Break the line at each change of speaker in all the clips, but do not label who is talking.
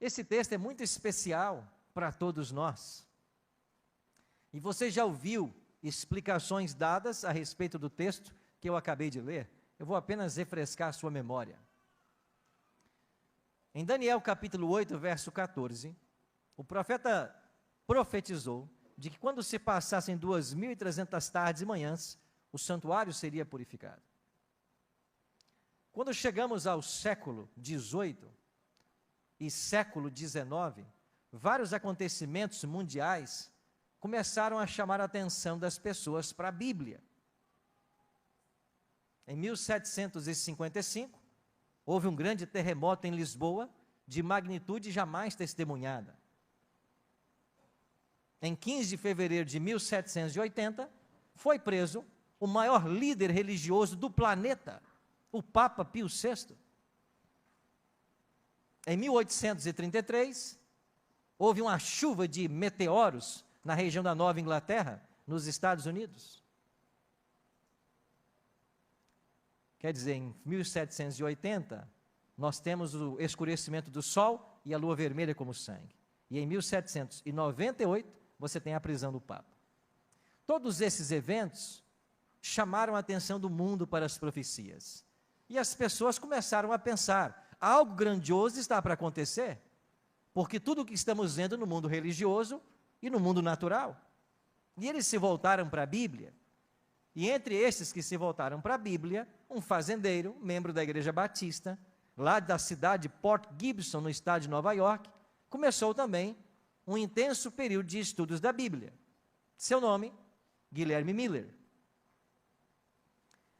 Esse texto é muito especial para todos nós. E você já ouviu explicações dadas a respeito do texto que eu acabei de ler? Eu vou apenas refrescar a sua memória. Em Daniel capítulo 8, verso 14, o profeta profetizou de que quando se passassem 2.300 tardes e manhãs, o santuário seria purificado. Quando chegamos ao século XVIII e século XIX, vários acontecimentos mundiais começaram a chamar a atenção das pessoas para a Bíblia. Em 1755, houve um grande terremoto em Lisboa, de magnitude jamais testemunhada. Em 15 de fevereiro de 1780, foi preso o maior líder religioso do planeta, o Papa Pio VI. Em 1833, houve uma chuva de meteoros na região da Nova Inglaterra, nos Estados Unidos. Quer dizer, em 1780, nós temos o escurecimento do sol e a lua vermelha como sangue. E em 1798, você tem a prisão do Papa. Todos esses eventos chamaram a atenção do mundo para as profecias. E as pessoas começaram a pensar, algo grandioso está para acontecer, porque tudo o que estamos vendo no mundo religioso e no mundo natural. E eles se voltaram para a Bíblia. E entre esses que se voltaram para a Bíblia, um fazendeiro, membro da Igreja Batista, lá da cidade de Port Gibson, no estado de Nova York, começou também um intenso período de estudos da Bíblia. Seu nome, Guilherme Miller.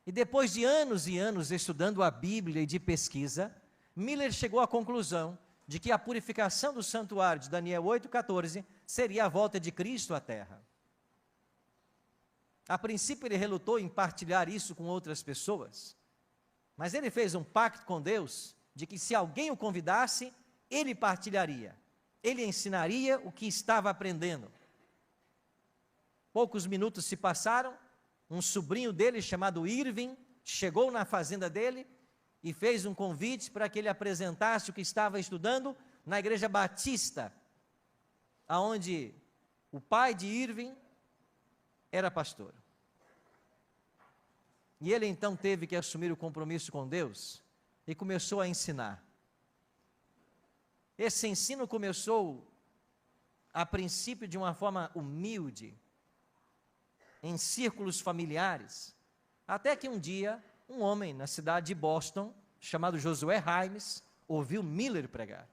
E depois de anos e anos estudando a Bíblia e de pesquisa, Miller chegou à conclusão de que a purificação do santuário de Daniel 8,14 seria a volta de Cristo à Terra. A princípio ele relutou em partilhar isso com outras pessoas, mas ele fez um pacto com Deus de que se alguém o convidasse, ele partilharia, ele ensinaria o que estava aprendendo. Poucos minutos se passaram, um sobrinho dele chamado Irving chegou na fazenda dele e fez um convite para que ele apresentasse o que estava estudando na Igreja Batista, aonde o pai de Irving era pastor. E ele então teve que assumir o compromisso com Deus e começou a ensinar. Esse ensino começou a princípio de uma forma humilde, em círculos familiares, até que um dia, um homem na cidade de Boston, chamado Josué Himes, ouviu Miller pregar.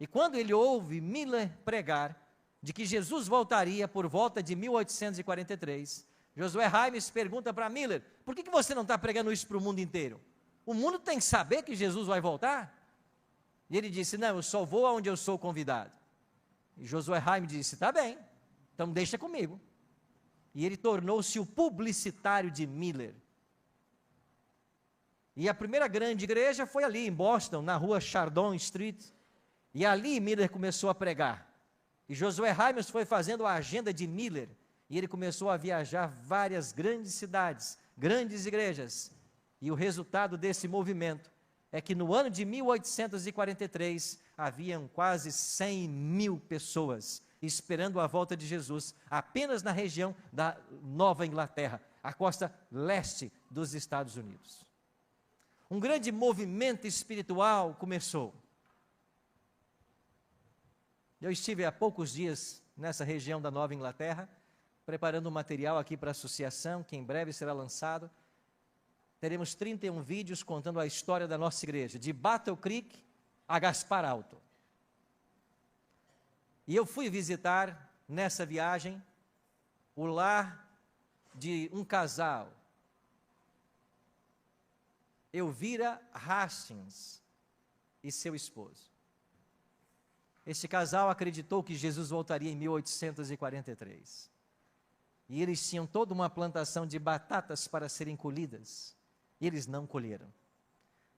E quando ele ouve Miller pregar, de que Jesus voltaria por volta de 1843, Josué Himes pergunta para Miller, por que você não está pregando isso para o mundo inteiro? O mundo tem que saber que Jesus vai voltar? E ele disse, não, eu só vou aonde eu sou convidado. E Josué Himes disse, tá bem, então deixa comigo. E ele tornou-se o publicitário de Miller. E a primeira grande igreja foi ali em Boston, na rua Chardon Street. E ali Miller começou a pregar. E Josué Himes foi fazendo a agenda de Miller. E ele começou a viajar várias grandes cidades, grandes igrejas. E o resultado desse movimento é que no ano de 1843, haviam quase 100.000 pessoas esperando a volta de Jesus, apenas na região da Nova Inglaterra, a costa leste dos Estados Unidos. Um grande movimento espiritual começou. Eu estive há poucos dias nessa região da Nova Inglaterra, preparando um material aqui para a associação, que em breve será lançado. Teremos 31 vídeos contando a história da nossa igreja, de Battle Creek a Gaspar Alto. E eu fui visitar, nessa viagem, o lar de um casal, Elvira Hastings e seu esposo. Este casal acreditou que Jesus voltaria em 1843. E eles tinham toda uma plantação de batatas para serem colhidas. E eles não colheram.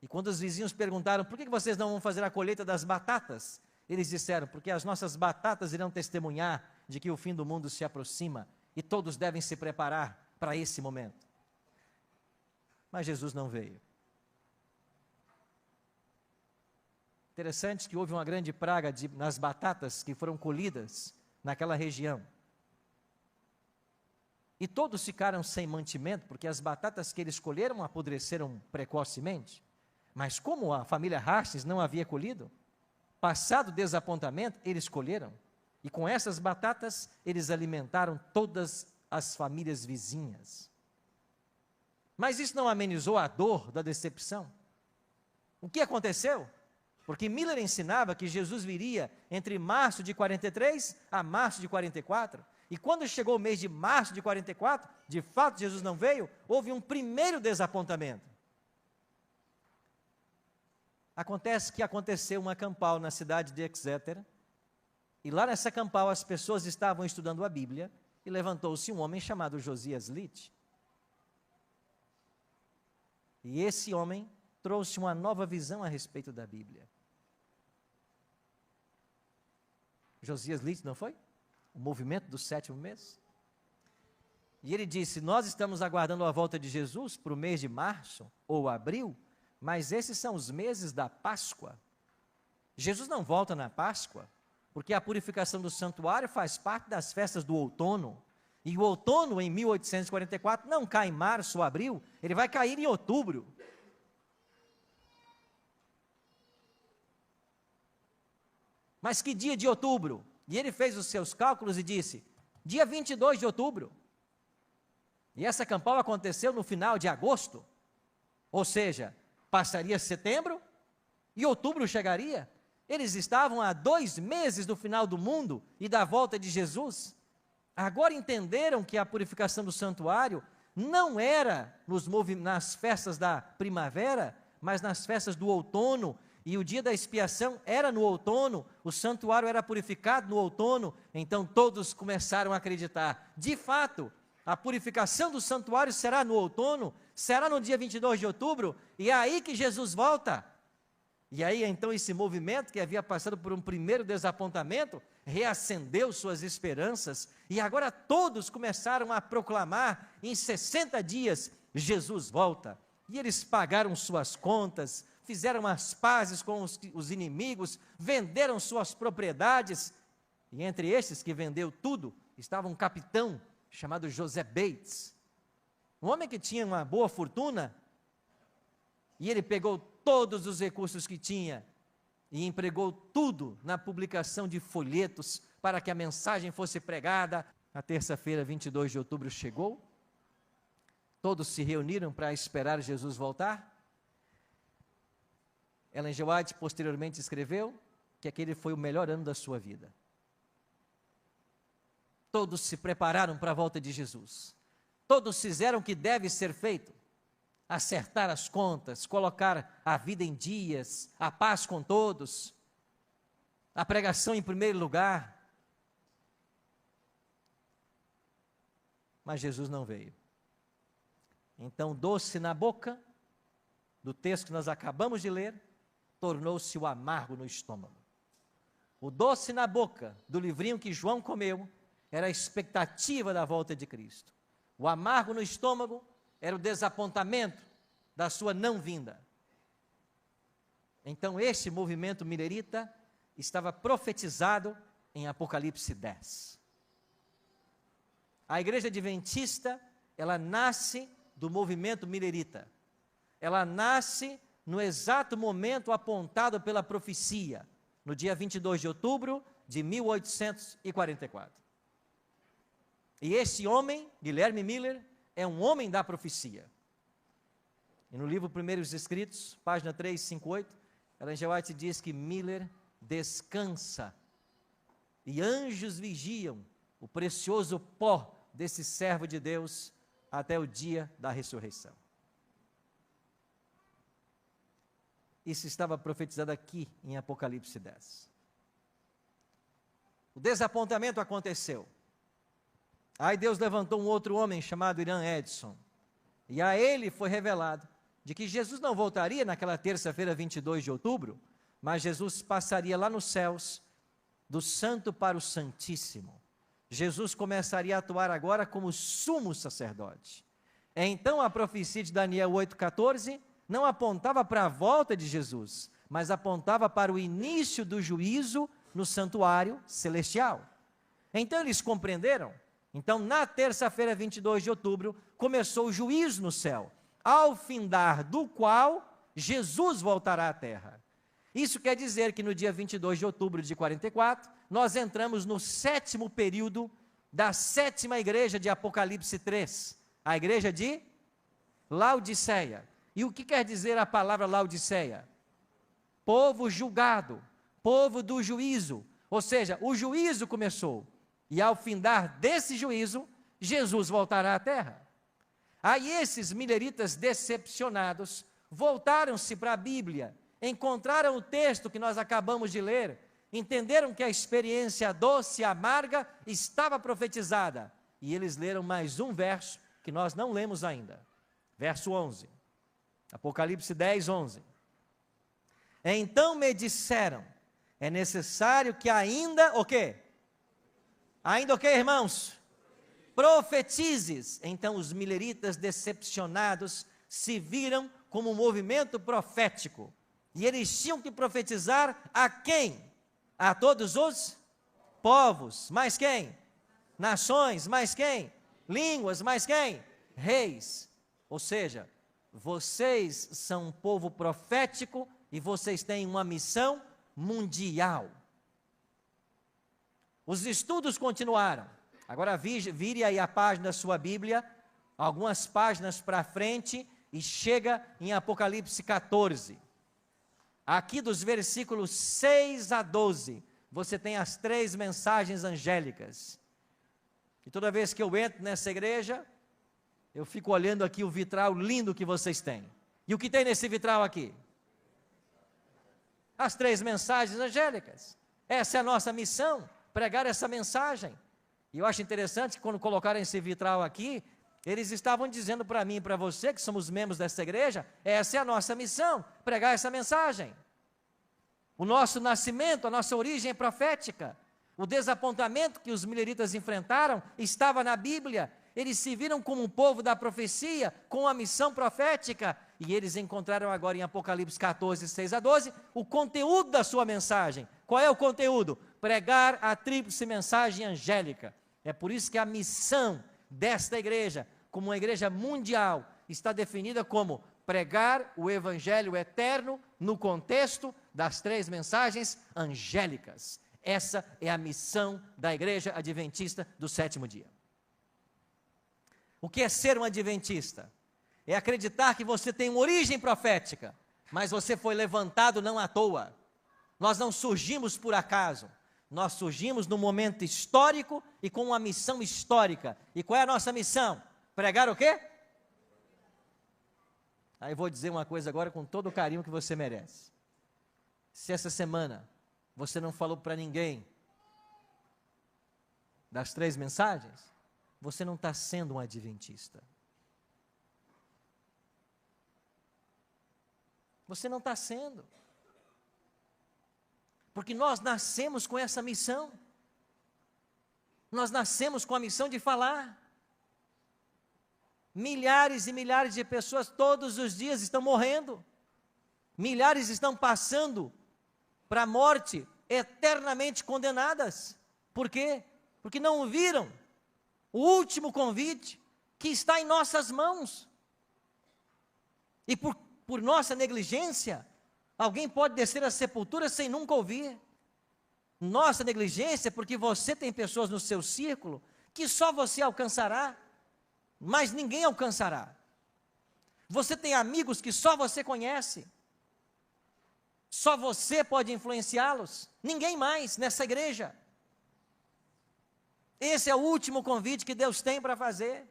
E quando os vizinhos perguntaram, por que vocês não vão fazer a colheita das batatas? Eles disseram, porque as nossas batatas irão testemunhar de que o fim do mundo se aproxima e todos devem se preparar para esse momento. Mas Jesus não veio. Interessante que houve uma grande praga nas batatas que foram colhidas naquela região. E todos ficaram sem mantimento, porque as batatas que eles colheram apodreceram precocemente. Mas como a família Hastings não havia colhido, passado o desapontamento, eles colheram. E com essas batatas, eles alimentaram todas as famílias vizinhas. Mas isso não amenizou a dor da decepção. O que aconteceu? Porque Miller ensinava que Jesus viria entre março de 43 a março de 44. E quando chegou o mês de março de 44, de fato Jesus não veio, houve um primeiro desapontamento. Acontece que aconteceu uma campal na cidade de Exeter, e lá nessa campal as pessoas estavam estudando a Bíblia, e levantou-se um homem chamado Josias Litt. E esse homem trouxe uma nova visão a respeito da Bíblia. Josias Litt, não foi? O movimento do 7º mês. E ele disse, nós estamos aguardando a volta de Jesus para o mês de março ou abril, mas esses são os meses da Páscoa. Jesus não volta na Páscoa, porque a purificação do santuário faz parte das festas do outono. E o outono, em 1844, não cai em março ou abril, ele vai cair em outubro. Mas que dia de outubro? E ele fez os seus cálculos e disse, dia 22 de outubro. E essa campal aconteceu no final de agosto. Ou seja, passaria setembro e outubro chegaria. Eles estavam há 2 meses do final do mundo e da volta de Jesus. Agora entenderam que a purificação do santuário não era nas festas da primavera, mas nas festas do outono. E o dia da expiação era no outono, o santuário era purificado no outono, então todos começaram a acreditar. De fato, a purificação do santuário será no outono, será no dia 22 de outubro, e é aí que Jesus volta. E aí então esse movimento que havia passado por um primeiro desapontamento, reacendeu suas esperanças, e agora todos começaram a proclamar, em 60 dias, Jesus volta. E eles pagaram suas contas, fizeram as pazes com os inimigos, venderam suas propriedades, e entre esses que vendeu tudo, estava um capitão chamado José Bates, um homem que tinha uma boa fortuna, e ele pegou todos os recursos que tinha, e empregou tudo na publicação de folhetos, para que a mensagem fosse pregada. Na terça-feira, 22 de outubro, chegou, todos se reuniram para esperar Jesus voltar. Ellen G. White posteriormente escreveu que aquele foi o melhor ano da sua vida. Todos se prepararam para a volta de Jesus. Todos fizeram o que deve ser feito. Acertar as contas, colocar a vida em dias, a paz com todos, a pregação em primeiro lugar. Mas Jesus não veio. Então, doce na boca, do texto que nós acabamos de ler, tornou-se o amargo no estômago. O doce na boca do livrinho que João comeu era a expectativa da volta de Cristo. O amargo no estômago era o desapontamento da sua não vinda. Então este movimento milerita estava profetizado em Apocalipse 10. A igreja adventista, ela nasce do movimento milerita. Ela nasce no exato momento apontado pela profecia, no dia 22 de outubro de 1844. E esse homem, Guilherme Miller, é um homem da profecia. E no livro Primeiros Escritos, página 358, Ellen G. White diz que Miller descansa e anjos vigiam o precioso pó desse servo de Deus até o dia da ressurreição. Isso estava profetizado aqui em Apocalipse 10. O desapontamento aconteceu. Aí Deus levantou um outro homem chamado Irã Edson. E a ele foi revelado de que Jesus não voltaria naquela terça-feira, 22 de outubro, mas Jesus passaria lá nos céus, do santo para o santíssimo. Jesus começaria a atuar agora como sumo sacerdote. Então a profecia de Daniel 8,14 não apontava para a volta de Jesus, mas apontava para o início do juízo no santuário celestial. Então eles compreenderam. Então, na terça-feira, 22 de outubro, começou o juízo no céu, ao findar do qual Jesus voltará à terra. Isso quer dizer que no dia 22 de outubro de 44, nós entramos no 7º período da 7ª igreja de Apocalipse 3, a igreja de Laodiceia. E o que quer dizer a palavra Laodiceia? Povo julgado, povo do juízo, ou seja, o juízo começou, e ao findar desse juízo, Jesus voltará à terra. Aí esses mileritas decepcionados voltaram-se para a Bíblia, encontraram o texto que nós acabamos de ler, entenderam que a experiência doce e amarga estava profetizada, e eles leram mais um verso que nós não lemos ainda, verso 11, Apocalipse 10, 11. Então me disseram, é necessário que ainda, o quê? Ainda o quê, irmãos? Profetizes. Então os mileritas decepcionados se viram como um movimento profético, e eles tinham que profetizar a quem? A todos os povos, mais quem? Nações, mais quem? Línguas, mais quem? Reis. Ou seja, vocês são um povo profético e vocês têm uma missão mundial. Os estudos continuaram. Agora vire aí a página da sua Bíblia, algumas páginas para frente, e chega em Apocalipse 14. Aqui dos versículos 6 a 12, você tem as 3 mensagens angélicas. E toda vez que eu entro nessa igreja, eu fico olhando aqui o vitral lindo que vocês têm. E o que tem nesse vitral aqui? As 3 mensagens angélicas. Essa é a nossa missão, pregar essa mensagem. E eu acho interessante que quando colocaram esse vitral aqui, eles estavam dizendo para mim e para você, que somos membros dessa igreja, essa é a nossa missão, pregar essa mensagem. O nosso nascimento, a nossa origem é profética. O desapontamento que os mileritas enfrentaram estava na Bíblia. Eles se viram como um povo da profecia, com a missão profética. E eles encontraram agora em Apocalipse 14, 6 a 12, o conteúdo da sua mensagem. Qual é o conteúdo? Pregar a tríplice mensagem angélica. É por isso que a missão desta igreja, como uma igreja mundial, está definida como pregar o evangelho eterno no contexto das 3 mensagens angélicas. Essa é a missão da igreja adventista do 7º dia. O que é ser um adventista? É acreditar que você tem uma origem profética, mas você foi levantado não à toa. Nós não surgimos por acaso. Nós surgimos num momento histórico e com uma missão histórica. E qual é a nossa missão? Pregar o quê? Aí eu vou dizer uma coisa agora com todo o carinho que você merece. Se essa semana você não falou para ninguém das 3 mensagens, você não está sendo um adventista. Você não está sendo. Porque nós nascemos com essa missão. Nós nascemos com a missão de falar. Milhares e milhares de pessoas todos os dias estão morrendo. Milhares estão passando para a morte, eternamente condenadas. Por quê? Porque não viram o último convite que está em nossas mãos. E por nossa negligência, alguém pode descer à sepultura sem nunca ouvir. Nossa negligência, porque você tem pessoas no seu círculo que só você alcançará, mas ninguém alcançará. Você tem amigos que só você conhece, só você pode influenciá-los, ninguém mais nessa igreja. Esse é o último convite que Deus tem para fazer.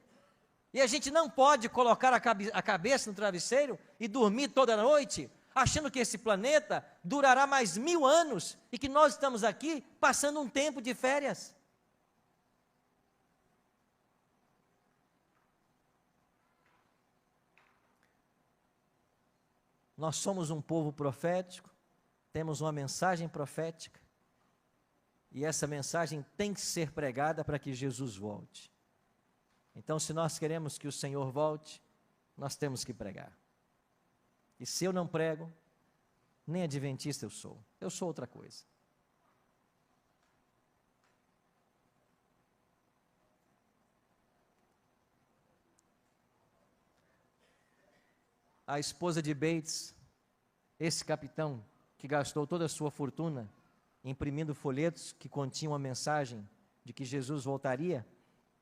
E a gente não pode colocar a cabeça no travesseiro e dormir toda noite, achando que esse planeta durará mais 1000 anos e que nós estamos aqui passando um tempo de férias. Nós somos um povo profético, temos uma mensagem profética, e essa mensagem tem que ser pregada para que Jesus volte. Então, se nós queremos que o Senhor volte, nós temos que pregar. E se eu não prego, nem adventista eu sou outra coisa. A esposa de Bates, esse capitão que gastou toda a sua fortuna imprimindo folhetos que continham a mensagem de que Jesus voltaria,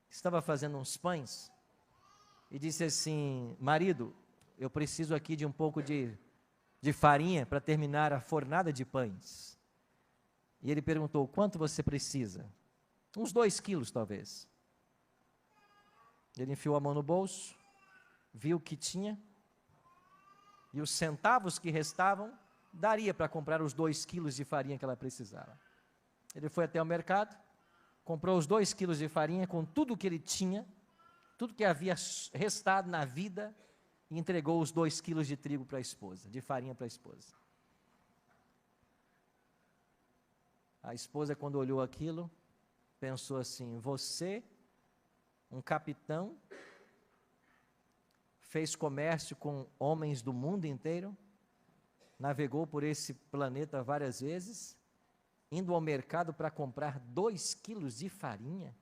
estava fazendo uns pães e disse assim: marido, eu preciso aqui de um pouco de farinha para terminar a fornada de pães. E ele perguntou: quanto você precisa? Uns 2 quilos talvez. Ele enfiou a mão no bolso, viu o que tinha, e os centavos que restavam, daria para comprar os 2 quilos de farinha que ela precisava. Ele foi até o mercado, comprou os 2 quilos de farinha com tudo que ele tinha, tudo que havia restado na vida, e entregou os 2 quilos de trigo para a esposa, de farinha para a esposa. A esposa, quando olhou aquilo, pensou assim: você, um capitão, fez comércio com homens do mundo inteiro, navegou por esse planeta várias vezes, indo ao mercado para comprar 2 quilos de farinha.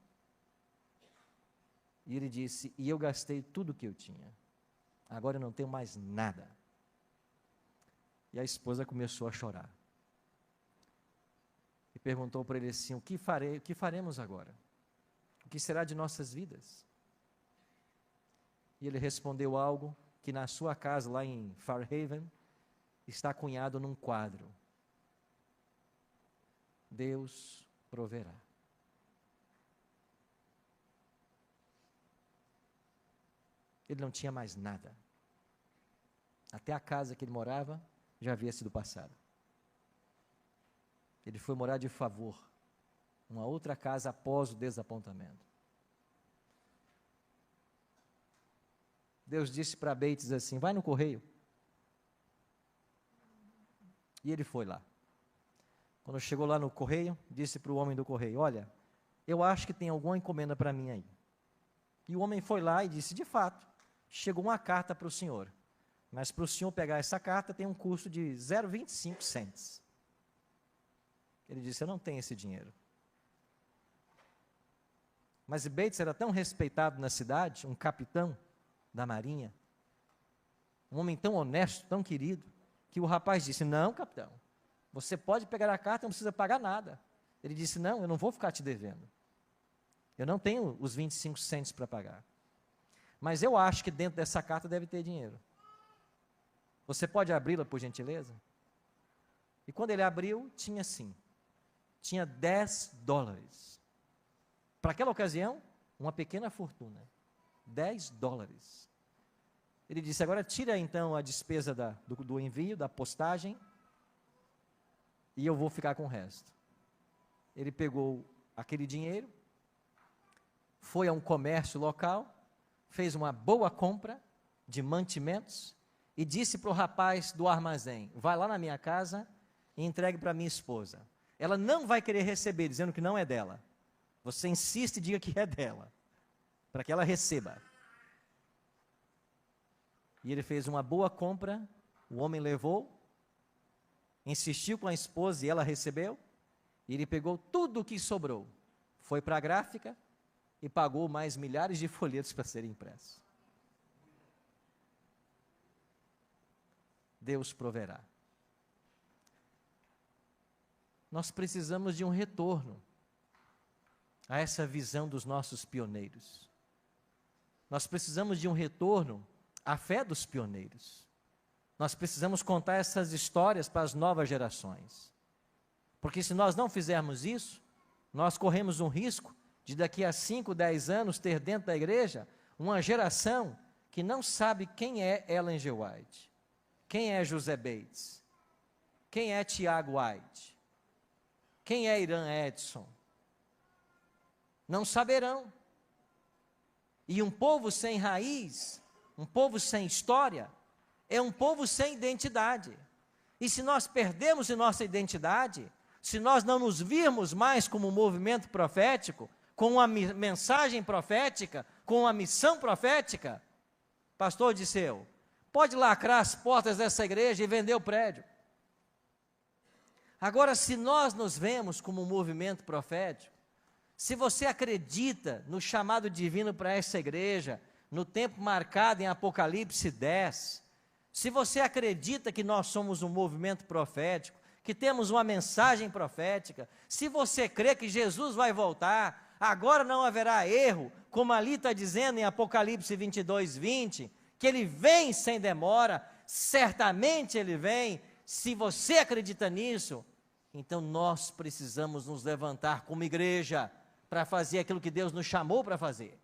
E ele disse: e eu gastei tudo o que eu tinha, agora eu não tenho mais nada. E a esposa começou a chorar. E perguntou para ele assim: o que faremos agora? O que será de nossas vidas? E ele respondeu algo que na sua casa, lá em Fairhaven, está cunhado num quadro: Deus proverá. Ele não tinha mais nada. Até a casa que ele morava já havia sido passada. Ele foi morar de favor numa outra casa após o desapontamento. Deus disse para Bates assim: vai no correio. E ele foi lá. Quando chegou lá no correio, disse para o homem do correio: olha, eu acho que tem alguma encomenda para mim aí. E o homem foi lá e disse: de fato, chegou uma carta para o senhor, mas para o senhor pegar essa carta tem um custo de 0,25 cents. Ele disse: eu não tenho esse dinheiro. Mas Bates era tão respeitado na cidade, um capitão da marinha, um homem tão honesto, tão querido, que o rapaz disse: não, capitão, você pode pegar a carta, não precisa pagar nada. Ele disse: não, eu não vou ficar te devendo, eu não tenho os 25 cents para pagar, mas eu acho que dentro dessa carta deve ter dinheiro, você pode abri-la por gentileza? E quando ele abriu, tinha sim, tinha $10, para aquela ocasião, uma pequena fortuna, $10. Ele disse: agora tira então a despesa do envio, da postagem, e eu vou ficar com o resto. Ele pegou aquele dinheiro, foi a um comércio local, fez uma boa compra de mantimentos, e disse para o rapaz do armazém: vai lá na minha casa e entregue para minha esposa. Ela não vai querer receber, dizendo que não é dela. Você insiste e diga que é dela, para que ela receba. E ele fez uma boa compra, o homem levou, insistiu com a esposa e ela recebeu, e ele pegou tudo o que sobrou, foi para a gráfica e pagou mais milhares de folhetos para serem impressos. Deus proverá. Nós precisamos de um retorno a essa visão dos nossos pioneiros. Nós precisamos de um retorno à fé dos pioneiros. Nós precisamos contar essas histórias para as novas gerações. Porque se nós não fizermos isso, nós corremos um risco de daqui a 5, 10 anos ter dentro da igreja uma geração que não sabe quem é Ellen G. White, quem é José Bates, quem é Tiago White, quem é Irã Edson. Não saberão. E um povo sem raiz, um povo sem história, é um povo sem identidade. E se nós perdemos a nossa identidade, se nós não nos virmos mais como um movimento profético, com uma mensagem profética, com uma missão profética, pastor Disseu, pode lacrar as portas dessa igreja e vender o prédio. Agora, se nós nos vemos como um movimento profético, se você acredita no chamado divino para essa igreja, no tempo marcado em Apocalipse 10, se você acredita que nós somos um movimento profético, que temos uma mensagem profética, se você crê que Jesus vai voltar, agora não haverá erro, como ali está dizendo em Apocalipse 22, 20, que ele vem sem demora, certamente ele vem. Se você acredita nisso, então nós precisamos nos levantar como igreja para fazer aquilo que Deus nos chamou para fazer.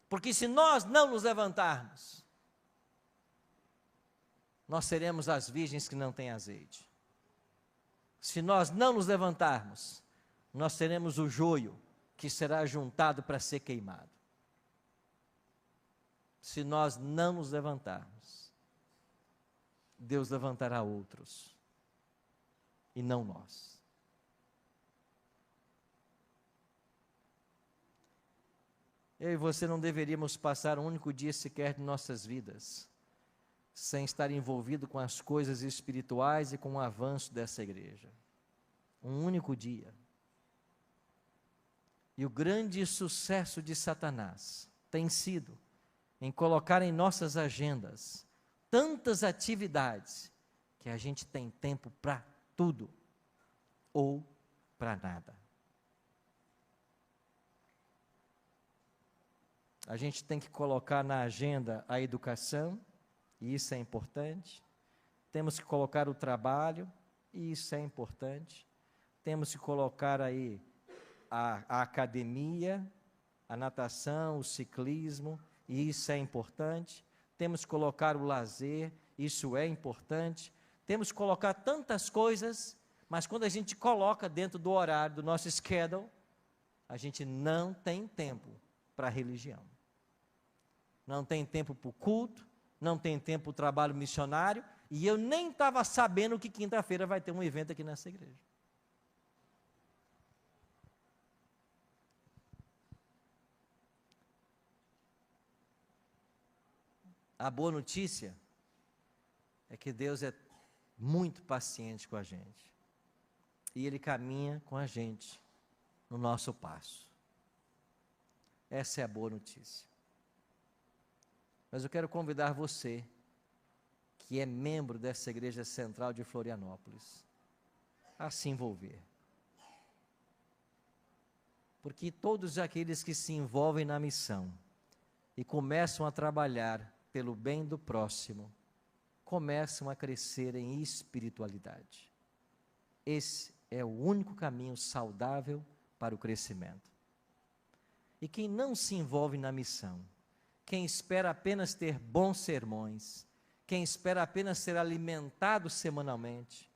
Porque se nós não nos levantarmos, nós seremos as virgens que não têm azeite. Se nós não nos levantarmos, nós seremos o joio que será juntado para ser queimado. Se nós não nos levantarmos, Deus levantará outros, e não nós. Eu e você não deveríamos passar um único dia sequer de nossas vidas sem estar envolvido com as coisas espirituais e com o avanço dessa igreja. Um único dia. E o grande sucesso de Satanás tem sido em colocar em nossas agendas tantas atividades que a gente tem tempo para tudo ou para nada. A gente tem que colocar na agenda a educação, e isso é importante. Temos que colocar o trabalho, e isso é importante. Temos que colocar aí a academia, a natação, o ciclismo, e isso é importante. Temos que colocar o lazer, isso é importante. Temos que colocar tantas coisas, mas quando a gente coloca dentro do horário do nosso schedule, a gente não tem tempo para a religião. Não tem tempo para o culto, não tem tempo para o trabalho missionário, e eu nem estava sabendo que quinta-feira vai ter um evento aqui nessa igreja. A boa notícia é que Deus é muito paciente com a gente, e Ele caminha com a gente no nosso passo. Essa é a boa notícia. Mas eu quero convidar você, que é membro dessa igreja central de Florianópolis, a se envolver. Porque todos aqueles que se envolvem na missão e começam a trabalhar pelo bem do próximo, começam a crescer em espiritualidade. Esse é o único caminho saudável para o crescimento. E quem não se envolve na missão, quem espera apenas ter bons sermões, quem espera apenas ser alimentado semanalmente,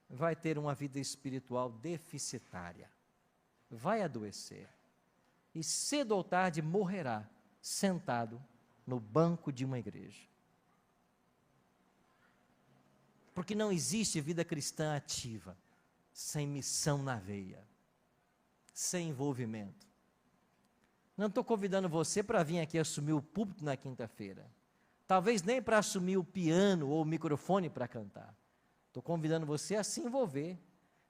vai ter uma vida espiritual deficitária, vai adoecer, e cedo ou tarde morrerá sentado no banco de uma igreja. Porque não existe vida cristã ativa sem missão na veia, sem envolvimento. Não estou convidando você para vir aqui assumir o púlpito na quinta-feira. Talvez nem para assumir o piano ou o microfone para cantar. Estou convidando você a se envolver,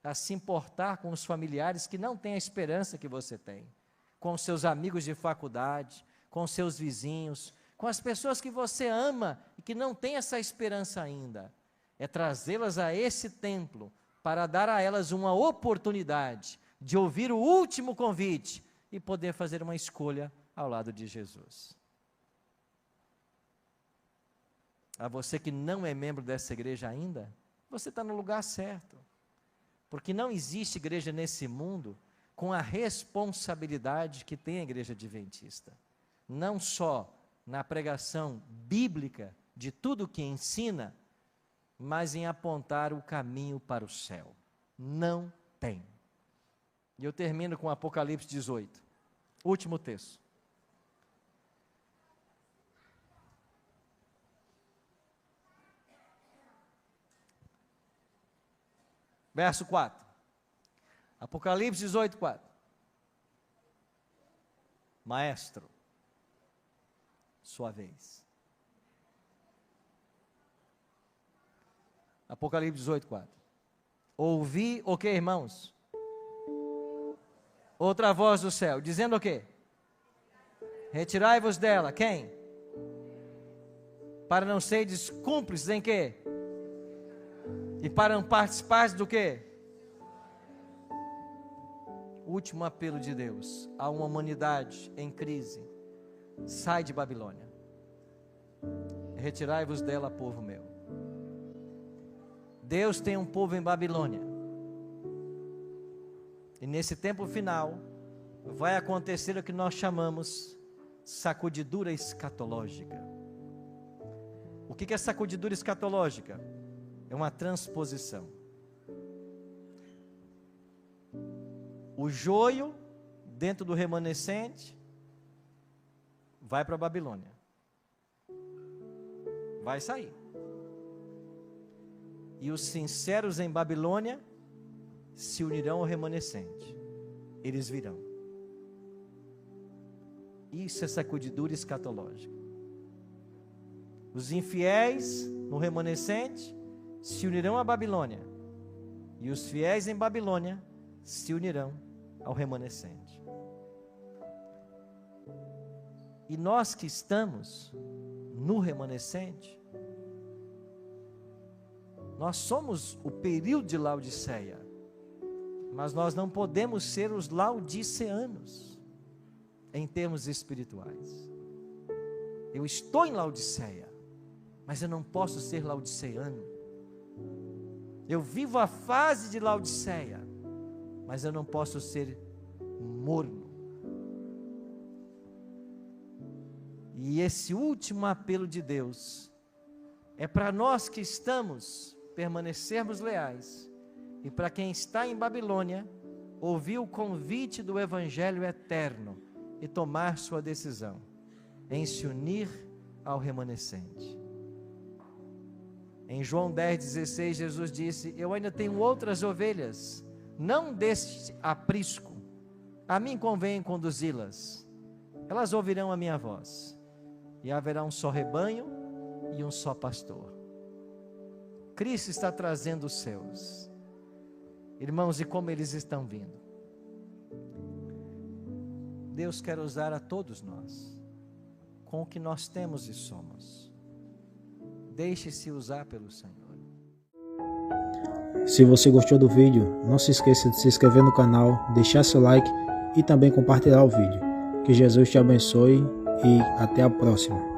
a se importar com os familiares que não têm a esperança que você tem, com os seus amigos de faculdade, com os seus vizinhos, com as pessoas que você ama e que não têm essa esperança ainda. É trazê-las a esse templo para dar a elas uma oportunidade de ouvir o último convite e poder fazer uma escolha ao lado de Jesus. A você que não é membro dessa igreja ainda, você está no lugar certo. Porque não existe igreja nesse mundo com a responsabilidade que tem a igreja adventista. Não só na pregação bíblica de tudo que ensina, mas em apontar o caminho para o céu. Não tem. E eu termino com Apocalipse 18. Último texto. Verso 4. Apocalipse 18, 4. Maestro, sua vez. Apocalipse 18, 4. Ouvi o que, irmãos? Outra voz do céu, dizendo o quê? Retirai-vos dela. Quem? Para não seres cúmplices em quê? E para não participar do quê? Último apelo de Deus a uma humanidade em crise. Sai de Babilônia. Retirai-vos dela, povo meu. Deus tem um povo em Babilônia. E nesse tempo final, vai acontecer o que nós chamamos sacudidura escatológica. O que é sacudidura escatológica? É uma transposição. O joio, dentro do remanescente, vai para a Babilônia. Vai sair. E os sinceros em Babilônia se unirão ao remanescente. Eles virão. Isso é sacudidura escatológica. Os infiéis no remanescente se unirão à Babilônia. E os fiéis em Babilônia se unirão ao remanescente. E nós que estamos no remanescente, nós somos o período de Laodiceia, mas nós não podemos ser os laodiceanos em termos espirituais. Eu estou em Laodiceia, mas eu não posso ser laodiceano. Eu vivo a fase de Laodiceia, mas eu não posso ser morno. E esse último apelo de Deus é para nós que estamos permanecermos leais, e para quem está em Babilônia ouvir o convite do Evangelho eterno e tomar sua decisão em se unir ao remanescente. Em João 10,16, Jesus disse: eu ainda tenho outras ovelhas, não deste aprisco, a mim convém conduzi-las, elas ouvirão a minha voz, e haverá um só rebanho e um só pastor. Cristo está trazendo os seus, irmãos, e como eles estão vindo. Deus quer usar a todos nós, com o que nós temos e somos. Deixe-se usar pelo Senhor.
Se você gostou do vídeo, não se esqueça de se inscrever no canal, deixar seu like e também compartilhar o vídeo. Que Jesus te abençoe e até a próxima.